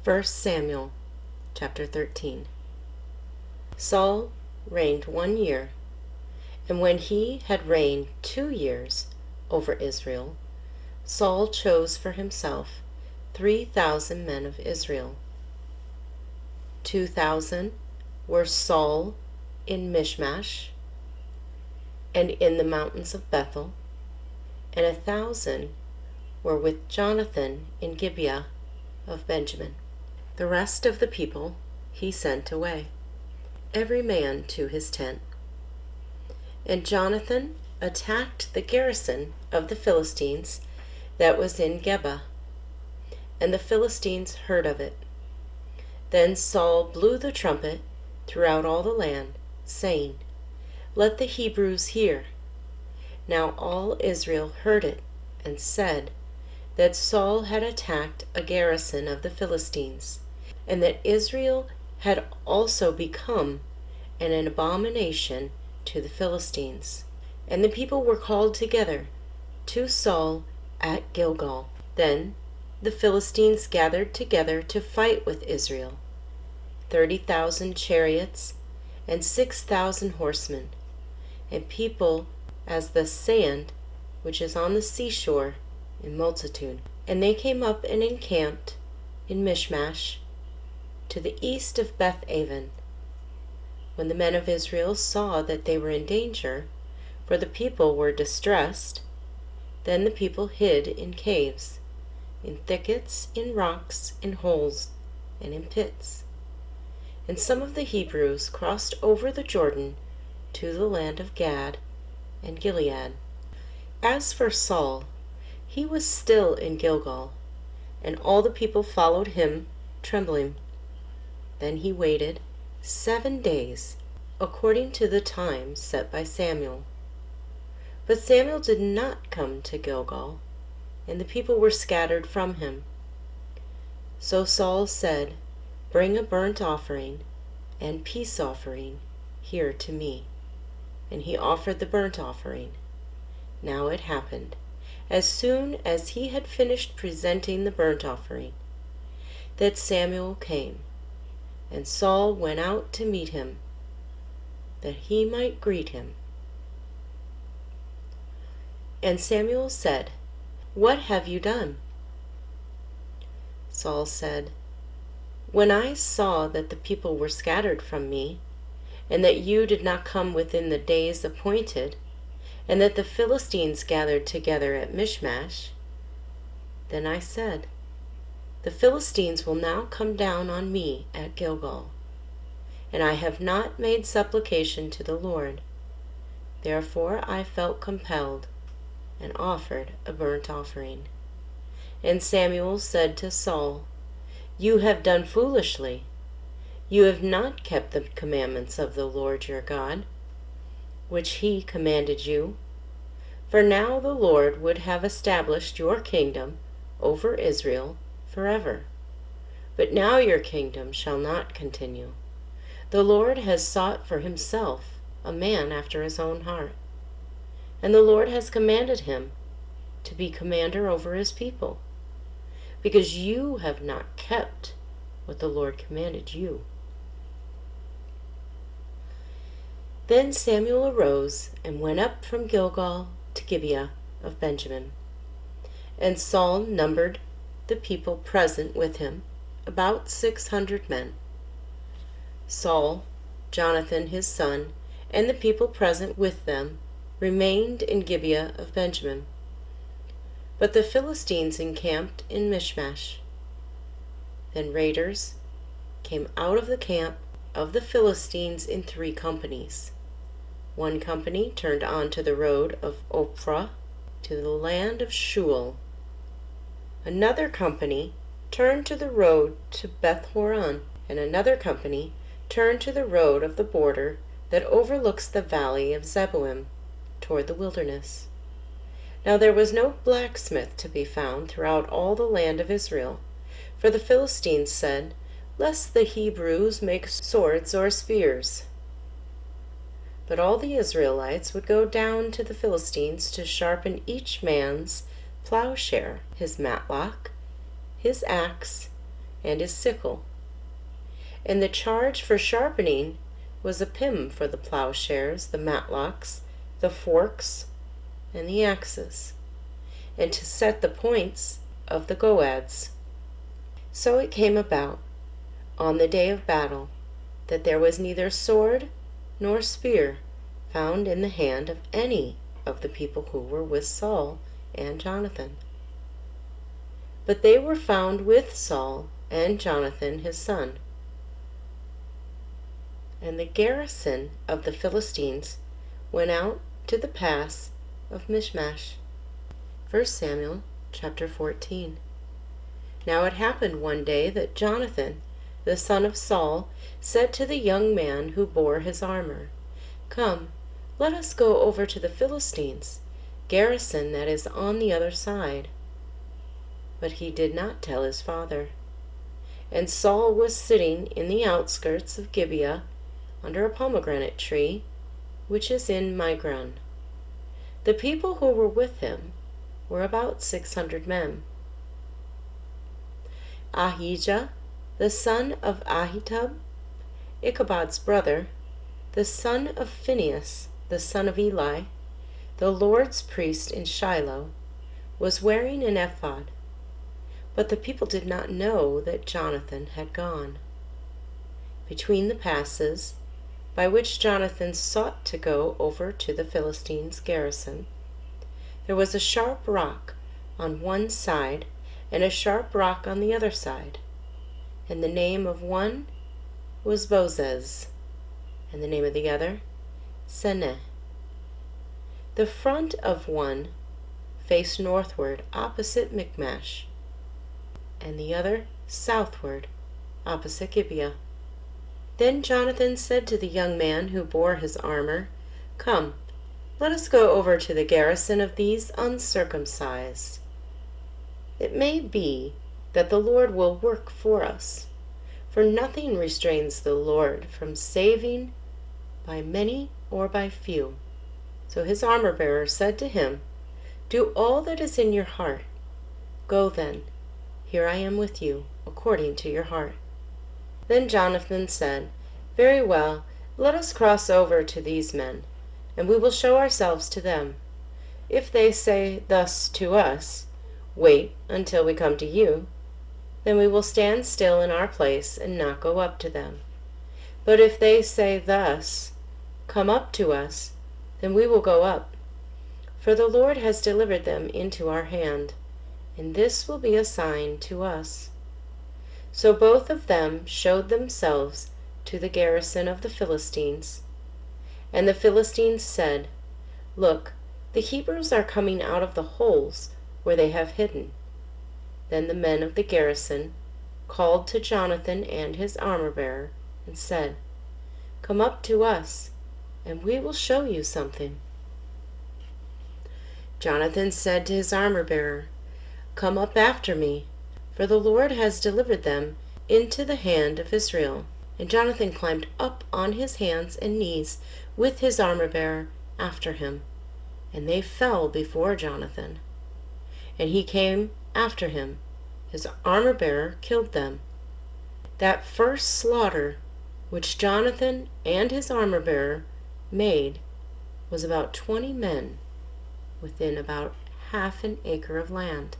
1 Samuel chapter 13. Saul reigned 1 year, and when he had reigned 2 years over Israel, Saul chose for himself 3,000 men of Israel. 2,000 were Saul in Michmash and in the mountains of Bethel, and 1,000 were with Jonathan in Gibeah of Benjamin. The rest of the people he sent away, every man to his tent. And Jonathan attacked the garrison of the Philistines that was in Geba, and the Philistines heard of it. Then Saul blew the trumpet throughout all the land, saying, "Let the Hebrews hear." Now all Israel heard it, and said that Saul had attacked a garrison of the Philistines, and that Israel had also become an abomination to the Philistines. And the people were called together to Saul at Gilgal. Then the Philistines gathered together to fight with Israel, 30,000 chariots and 6,000 horsemen, and people as the sand which is on the seashore in multitude. And they came up and encamped in Michmash, to the east of Beth-aven. When the men of Israel saw that they were in danger, for the people were distressed, then the people hid in caves, in thickets, in rocks, in holes, and in pits. And some of the Hebrews crossed over the Jordan to the land of Gad and Gilead. As for Saul, he was still in Gilgal, and all the people followed him, trembling. Then he waited 7 days, according to the time set by Samuel. But Samuel did not come to Gilgal, and the people were scattered from him. So Saul said, "Bring a burnt offering and peace offering here to me." And he offered the burnt offering. Now it happened, as soon as he had finished presenting the burnt offering, that Samuel came, and Saul went out to meet him, that he might greet him. And Samuel said, "What have you done?" Saul said, "When I saw that the people were scattered from me, and that you did not come within the days appointed, and that the Philistines gathered together at Michmash, then I said, the Philistines will now come down on me at Gilgal, and I have not made supplication to the Lord. Therefore I felt compelled, and offered a burnt offering." And Samuel said to Saul, "You have done foolishly. You have not kept the commandments of the Lord your God, which he commanded you. For now the Lord would have established your kingdom over Israel forever. But now your kingdom shall not continue. The Lord has sought for himself a man after his own heart, and the Lord has commanded him to be commander over his people, because you have not kept what the Lord commanded you." Then Samuel arose and went up from Gilgal to Gibeah of Benjamin. And Saul numbered the people present with him, about 600 men. Saul, Jonathan his son, and the people present with them remained in Gibeah of Benjamin. But the Philistines encamped in Michmash. Then raiders came out of the camp of the Philistines in 3 companies. One company turned on to the road of Ophrah to the land of Shual. Another company turned to the road to Beth-horon, and another company turned to the road of the border that overlooks the valley of Zeboim toward the wilderness. Now there was no blacksmith to be found throughout all the land of Israel, for the Philistines said, "Lest the Hebrews make swords or spears." But all the Israelites would go down to the Philistines to sharpen each man's plowshare, his matlock, his axe, and his sickle. And the charge for sharpening was a pim for the plowshares, the matlocks, the forks, and the axes, and to set the points of the goads. So it came about, on the day of battle, that there was neither sword nor spear found in the hand of any of the people who were with Saul and Jonathan. But they were found with Saul and Jonathan his son. And the garrison of the Philistines went out to the pass of Michmash. 1 Samuel chapter 14. Now it happened one day that Jonathan, the son of Saul, said to the young man who bore his armor, "Come, let us go over to the Philistines' garrison that is on the other side." But he did not tell his father. And Saul was sitting in the outskirts of Gibeah under a pomegranate tree, which is in Migron. The people who were with him were about 600 men. Ahijah, the son of Ahitub, Ichabod's brother, the son of Phinehas, the son of Eli, the Lord's priest in Shiloh, was wearing an ephod. But the people did not know that Jonathan had gone. Between the passes, by which Jonathan sought to go over to the Philistines' garrison, there was a sharp rock on one side and a sharp rock on the other side, and the name of one was Bozez, and the name of the other Seneh. The front of one faced northward opposite Michmash, and the other southward opposite Gibeah. Then Jonathan said to the young man who bore his armor, "Come, let us go over to the garrison of these uncircumcised. It may be that the Lord will work for us, for nothing restrains the Lord from saving by many or by few." So his armor-bearer said to him, "Do all that is in your heart. Go then, here I am with you, according to your heart." Then Jonathan said, "Very well, let us cross over to these men, and we will show ourselves to them. If they say thus to us, 'Wait until we come to you,' then we will stand still in our place and not go up to them. But if they say thus, 'Come up to us,' then we will go up. For the Lord has delivered them into our hand, and this will be a sign to us." So both of them showed themselves to the garrison of the Philistines. And the Philistines said, "Look, the Hebrews are coming out of the holes where they have hidden." Then the men of the garrison called to Jonathan and his armor-bearer and said, "Come up to us, and we will show you something." Jonathan said to his armor-bearer, "Come up after me, for the Lord has delivered them into the hand of Israel." And Jonathan climbed up on his hands and knees with his armor-bearer after him, and they fell before Jonathan. And he came after him. His armor-bearer killed them. That first slaughter which Jonathan and his armor-bearer made was about 20 men within about half an acre of land.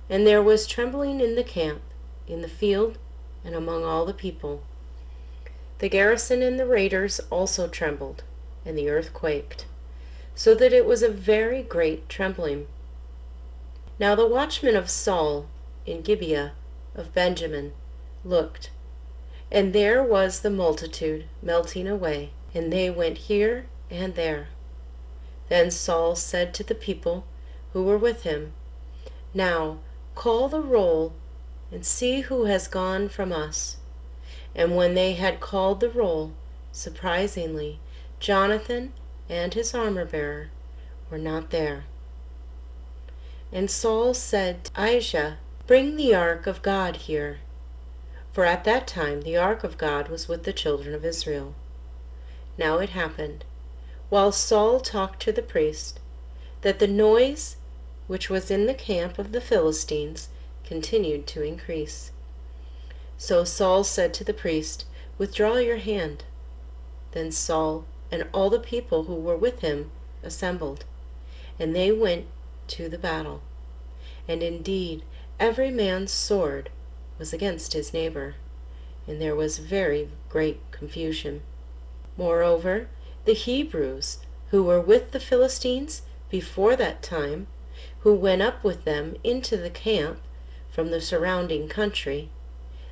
And there was trembling in the camp, in the field, and among all the people. The garrison and the raiders also trembled, and the earth quaked, so that it was a very great trembling. Now the watchmen of Saul in Gibeah of Benjamin looked, and there was the multitude melting away, and they went here and there. Then Saul said to the people who were with him, "Now call the roll, and see who has gone from us." And when they had called the roll, surprisingly, Jonathan and his armor-bearer were not there. And Saul said to Ahijah, "Bring the ark of God here." For at that time the ark of God was with the children of Israel. Now it happened, while Saul talked to the priest, that the noise which was in the camp of the Philistines continued to increase. So Saul said to the priest, "Withdraw your hand." Then Saul and all the people who were with him assembled, and they went to the battle. And indeed, every man's sword was against his neighbor, and there was very great confusion. Moreover, the Hebrews who were with the Philistines before that time, who went up with them into the camp from the surrounding country,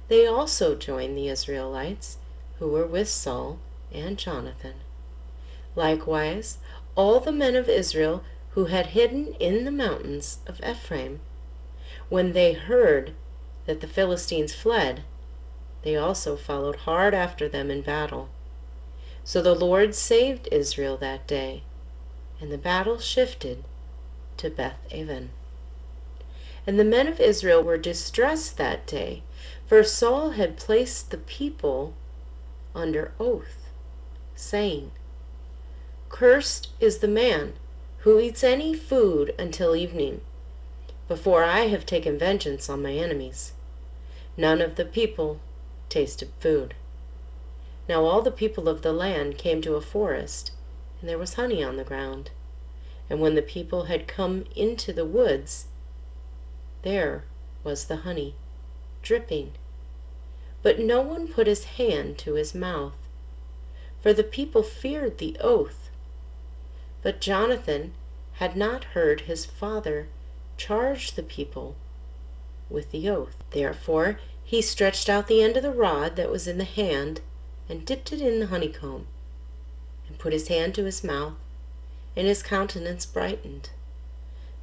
they also joined the Israelites who were with Saul and Jonathan. Likewise, all the men of Israel who had hidden in the mountains of Ephraim, when they heard that the Philistines fled, they also followed hard after them in battle. So the Lord saved Israel that day, and the battle shifted to Beth-aven. And the men of Israel were distressed that day, for Saul had placed the people under oath, saying, "Cursed is the man who eats any food until evening, before I have taken vengeance on my enemies." None of the people tasted food. Now all the people of the land came to a forest, and there was honey on the ground. And when the people had come into the woods, there was the honey, dripping. But no one put his hand to his mouth, for the people feared the oath. But Jonathan had not heard his father charge the people with the oath. Therefore he stretched out the end of the rod that was in the hand, and dipped it in the honeycomb, and put his hand to his mouth, and his countenance brightened.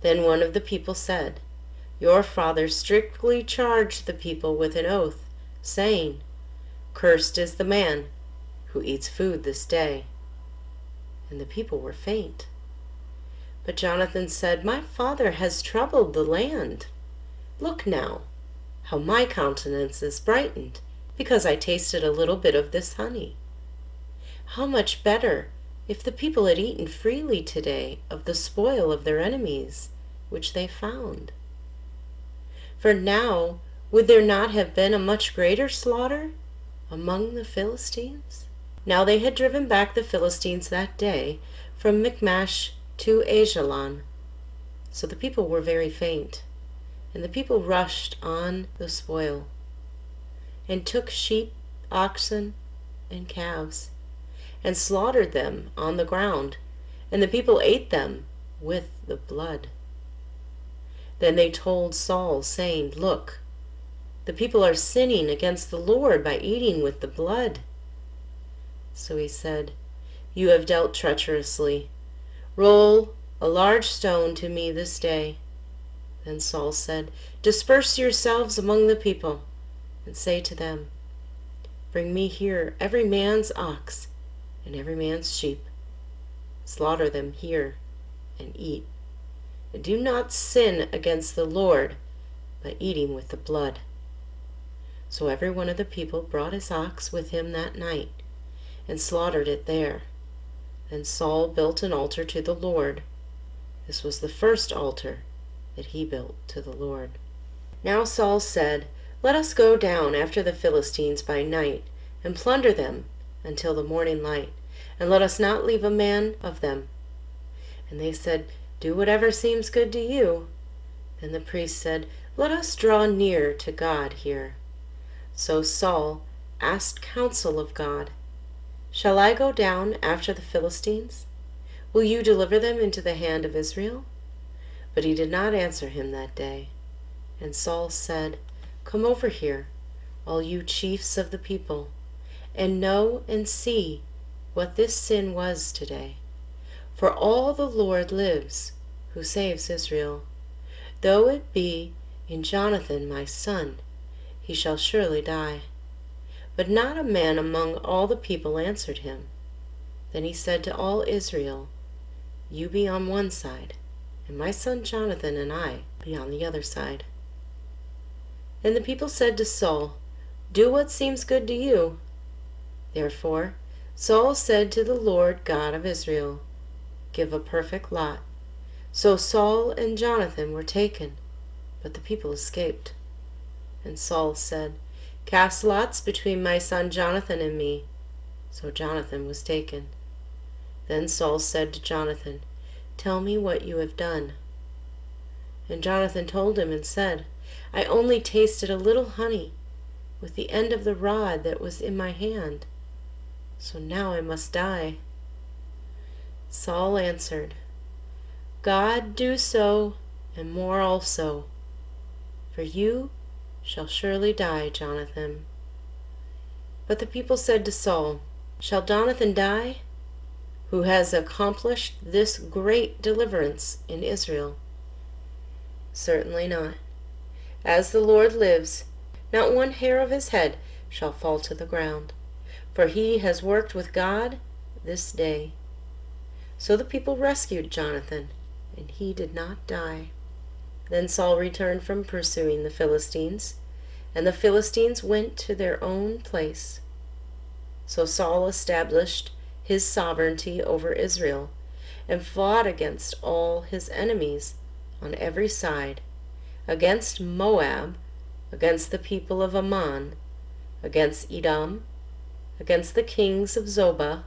Then one of the people said, "Your father strictly charged the people with an oath, saying, 'Cursed is the man who eats food this day.'" And the people were faint. But Jonathan said, "My father has troubled the land. Look now, how my countenance is brightened, because I tasted a little bit of this honey. How much better if the people had eaten freely today of the spoil of their enemies, which they found. For now would there not have been a much greater slaughter among the Philistines?" Now they had driven back the Philistines that day from Michmash to Ajalon. So the people were very faint, and the people rushed on the spoil, and took sheep, oxen, and calves, and slaughtered them on the ground, and the people ate them with the blood. Then they told Saul, saying, "Look, the people are sinning against the Lord by eating with the blood." So he said, "You have dealt treacherously. Roll a large stone to me this day." Then Saul said, "Disperse yourselves among the people, and say to them, 'Bring me here every man's ox and every man's sheep. Slaughter them here and eat. And do not sin against the Lord by eating with the blood.'" So every one of the people brought his ox with him that night, and slaughtered it there. Then Saul built an altar to the Lord. This was the first altar that he built to the Lord. Now Saul said, "Let us go down after the Philistines by night, and plunder them until the morning light, and let us not leave a man of them." And they said, "Do whatever seems good to you." Then the priest said, "Let us draw near to God here." So Saul asked counsel of God, "Shall I go down after the Philistines? Will you deliver them into the hand of Israel?" But he did not answer him that day. And Saul said, "Come over here, all you chiefs of the people, and know and see what this sin was today. For all the Lord lives, who saves Israel. Though it be in Jonathan my son, he shall surely die." But not a man among all the people answered him. Then he said to all Israel, "You be on one side, and my son Jonathan and I be on the other side." And the people said to Saul, "Do what seems good to you." Therefore Saul said to the Lord God of Israel, "Give a perfect lot." So Saul and Jonathan were taken, but the people escaped. And Saul said, Cast lots between my son Jonathan and me." So Jonathan was taken. Then Saul said to Jonathan, "Tell me what you have done." And Jonathan told him and said, "I only tasted a little honey with the end of the rod that was in my hand. So now I must die." Saul answered, "God do so, and more also. For you shall surely die, Jonathan." But the people said to Saul, "Shall Jonathan die, who has accomplished this great deliverance in Israel?" "Certainly not. As the Lord lives, not one hair of his head shall fall to the ground, for he has worked with God this day." So the people rescued Jonathan, and he did not die. Then Saul returned from pursuing the Philistines, and the Philistines went to their own place. So Saul established his sovereignty over Israel, and fought against all his enemies on every side, against Moab, against the people of Ammon, against Edom, against the kings of Zobah,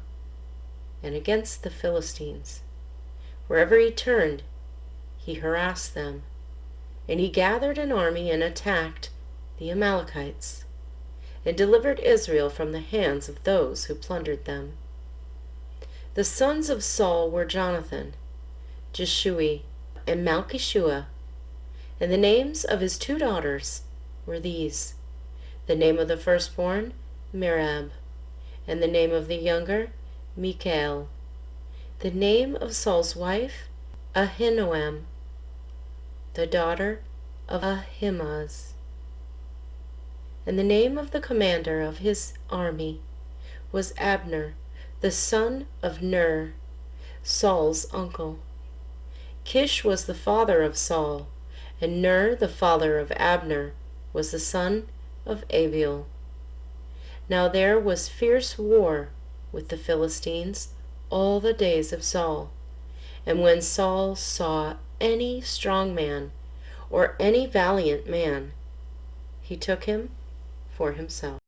and against the Philistines. Wherever he turned, he harassed them, and he gathered an army and attacked the Amalekites, and delivered Israel from the hands of those who plundered them. The sons of Saul were Jonathan, Jeshui, and Malchishua, and the names of his 2 daughters were these: the name of the firstborn, Merab, and the name of the younger, Michal. The name of Saul's wife, Ahinoam, the daughter of Ahimaaz. And the name of the commander of his army was Abner, the son of Ner, Saul's uncle. Kish was the father of Saul, and Ner, the father of Abner, was the son of Abiel. Now there was fierce war with the Philistines all the days of Saul. And when Saul saw any strong man or any valiant man, he took him for himself.